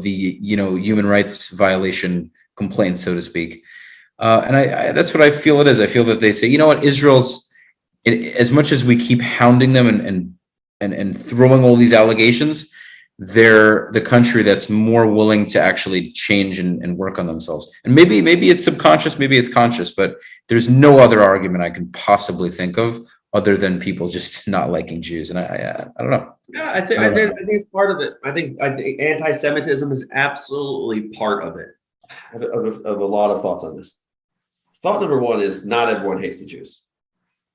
the human rights violation complaints, so to speak. And I that's what I feel it is. I feel that they say, Israel's, as much as we keep hounding them and and throwing all these allegations, they're the country that's more willing to actually change and work on themselves. And maybe it's subconscious, maybe it's conscious, but there's no other argument I can possibly think of other than people just not liking Jews. And I don't know. Yeah, I think it's part of it. I think anti-Semitism is absolutely part of it. I have a lot of thoughts on this. Thought number one is not everyone hates the Jews.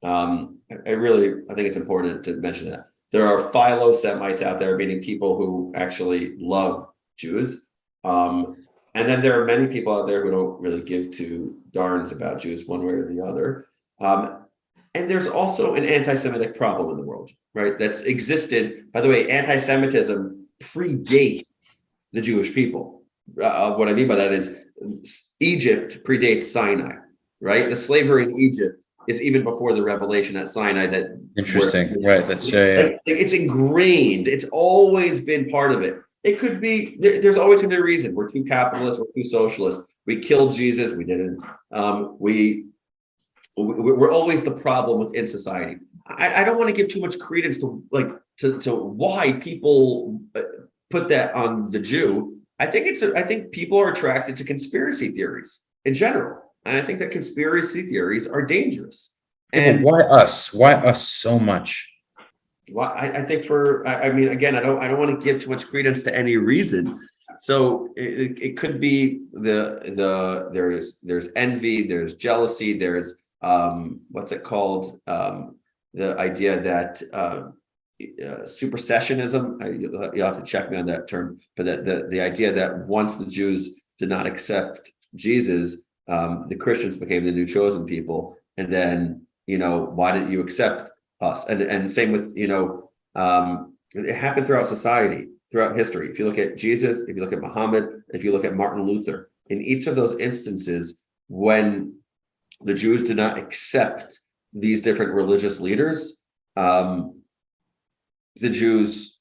I think it's important to mention that. There are philo-Semites out there, meaning people who actually love Jews. And then there are many people out there who don't really give two darns about Jews one way or the other. And there's also an anti-Semitic problem in the world, right? That's existed. By the way, anti-Semitism predates the Jewish people. What I mean by that is Egypt predates Sinai, right? The slavery in Egypt is even before the revelation at Sinai. Interesting, right? That's it's ingrained. It's always been part of it. It could be. There's always going to be a reason. We're too capitalist. We're too socialist. We killed Jesus. We didn't. We're always the problem within society. I don't want to give too much credence to why people put that on the Jew. I think people are attracted to conspiracy theories in general. And I think that conspiracy theories are dangerous. And why us? Why us so much? Well, I think again, I don't want to give too much credence to any reason. So it could be there's envy, there's jealousy, there's what's it called? The idea that supersessionism. You'll have to check me on that term, but the idea that once the Jews did not accept Jesus, the Christians became the new chosen people, and then why didn't you accept us? And same with it happened throughout society, throughout history. If you look at Jesus, if you look at Muhammad, if you look at Martin Luther, in each of those instances, when the Jews did not accept these different religious leaders, the Jews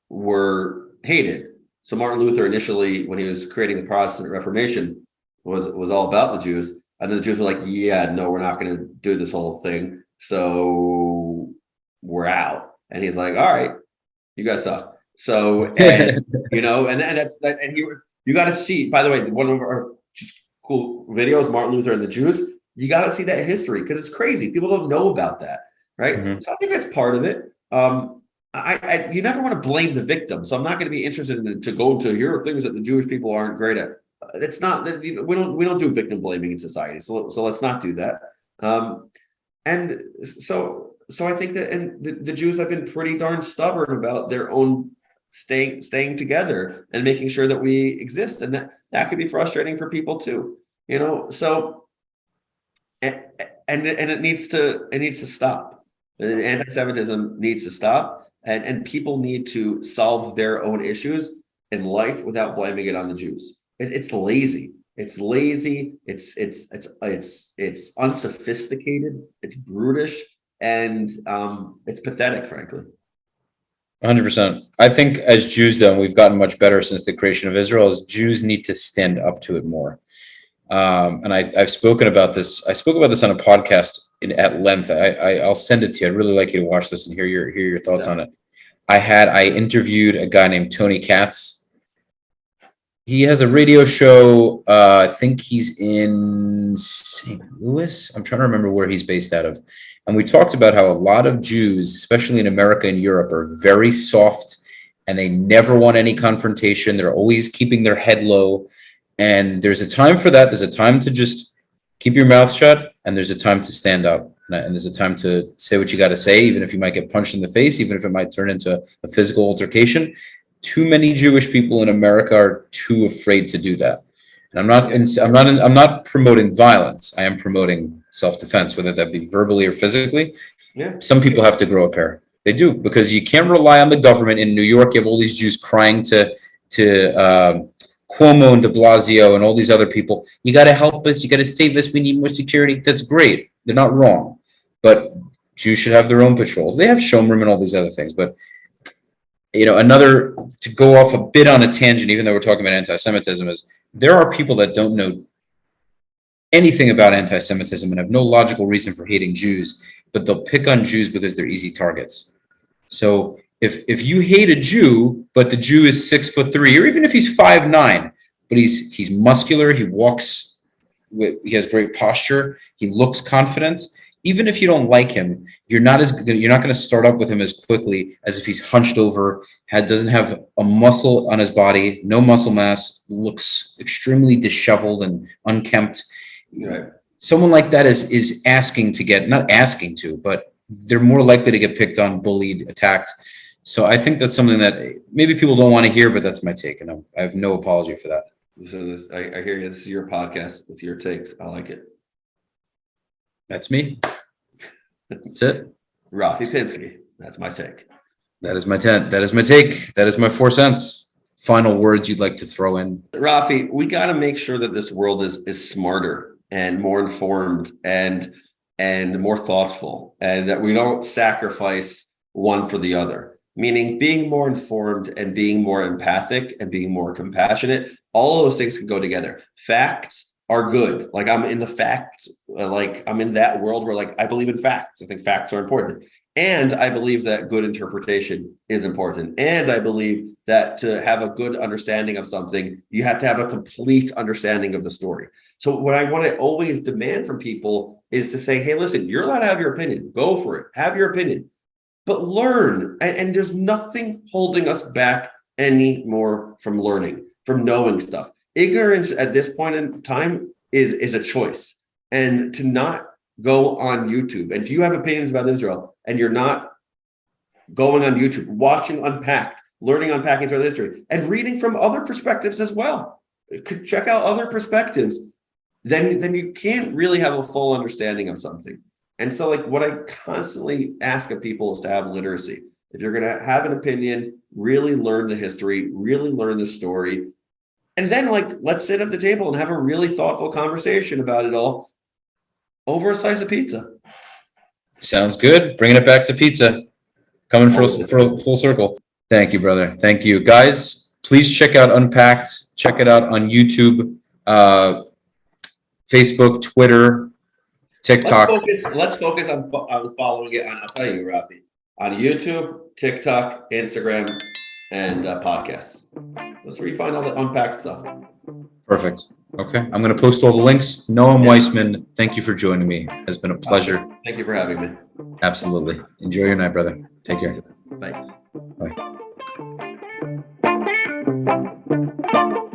were hated. So Martin Luther initially, when he was creating the Protestant Reformation, was all about the Jews. And then the Jews were like, yeah, no, we're not going to do this whole thing. So we're out. And he's like, all right, you guys suck. So, and you got to see, by the way, one of our just cool videos, Martin Luther and the Jews, you got to see that history because it's crazy. People don't know about that. Right. Mm-hmm. So I think that's part of it. You never want to blame the victim. So I'm not going to be interested to go into here are things that the Jewish people aren't great at. It's not that we don't do victim blaming in society. So let's not do that. And so I think that the Jews have been pretty darn stubborn about their own staying together and making sure that we exist, and that could be frustrating for people too. So and it needs to stop. Anti-Semitism needs to stop, and people need to solve their own issues in life without blaming it on the Jews. It's lazy. It's lazy. It's unsophisticated. It's brutish, and it's pathetic, frankly. 100%. I think as Jews, though, and we've gotten much better since the creation of Israel, as Jews need to stand up to it more. And I've spoken about this. I spoke about this on a podcast at length. I'll send it to you. I'd really like you to watch this and hear your thoughts on it. I interviewed a guy named Tony Katz. He has a radio show. I think he's in St. Louis. I'm trying to remember where he's based out of. And we talked about how a lot of Jews, especially in America and Europe, are very soft and they never want any confrontation. They're always keeping their head low. And there's a time for that. There's a time to just keep your mouth shut, and there's a time to stand up. And there's a time to say what you got to say, even if you might get punched in the face, even if it might turn into a physical altercation. Too many Jewish people in America are too afraid to do that. And I'm not promoting violence. I am promoting self-defense, whether that be verbally or physically. Yeah. Some people have to grow a pair. They do, because you can't rely on the government. In New York, you have all these Jews crying to Cuomo and de Blasio and all these other people. You got to help us. You got to save us. We need more security. That's great. They're not wrong. But Jews should have their own patrols. They have Shomrim and all these other things. But to go off a bit on a tangent, even though we're talking about anti-Semitism, is there are people that don't know anything about anti-Semitism and have no logical reason for hating Jews, but they'll pick on Jews because they're easy targets. So if you hate a Jew, but the Jew is 6'3", or even if he's 5'9", but he's muscular, he walks, he has great posture, he looks confident. Even if you don't like him, you're not going to start up with him as quickly as if he's hunched over, doesn't have a muscle on his body, no muscle mass, looks extremely disheveled and unkempt. Right. Someone like that is asking to get, not asking to, but they're more likely to get picked on, bullied, attacked. So I think that's something that maybe people don't want to hear, but that's my take, and I have no apology for that. So I hear you. This is your podcast with your takes. I like it. That's me. That's it. Rafi Pinsky. That's my take. That is my tent. That is my take. That is my 4 cents. Final words you'd like to throw in? Rafi, we got to make sure that this world is smarter and more informed and more thoughtful, and that we don't sacrifice one for the other. Meaning being more informed and being more empathic and being more compassionate, all of those things can go together. Facts are good. Like I'm in the facts, like I'm in that world where like I believe in facts. I think facts are important. And I believe that good interpretation is important. And I believe that to have a good understanding of something, you have to have a complete understanding of the story. So what I want to always demand from people is to say, hey, listen, you're allowed to have your opinion. Go for it. Have your opinion. But learn, and there's nothing holding us back anymore from learning, from knowing stuff. Ignorance at this point in time is a choice. And to not go on YouTube, and if you have opinions about Israel and you're not going on YouTube, watching Unpacked, learning unpacking Israeli history, and reading from other perspectives as well, check out other perspectives, then you can't really have a full understanding of something. And so like what I constantly ask of people is to have literacy. If you're going to have an opinion, really learn the history, really learn the story. And then like, let's sit at the table and have a really thoughtful conversation about it all over a slice of pizza. Sounds good. Bringing it back to pizza. Coming for a full circle. Thank you, brother. Thank you. Guys, please check out Unpacked. Check it out on YouTube, Facebook, Twitter, TikTok. Let's focus on following it on, I'll tell you, Rafi, on YouTube, TikTok, Instagram, and podcasts. That's where you find all the unpacked stuff. Perfect. Okay. I'm going to post all the links. Noam Weissman, thank you for joining me. It's been a pleasure. Thank you for having me. Absolutely. Enjoy your night, brother. Take care. Bye. Bye.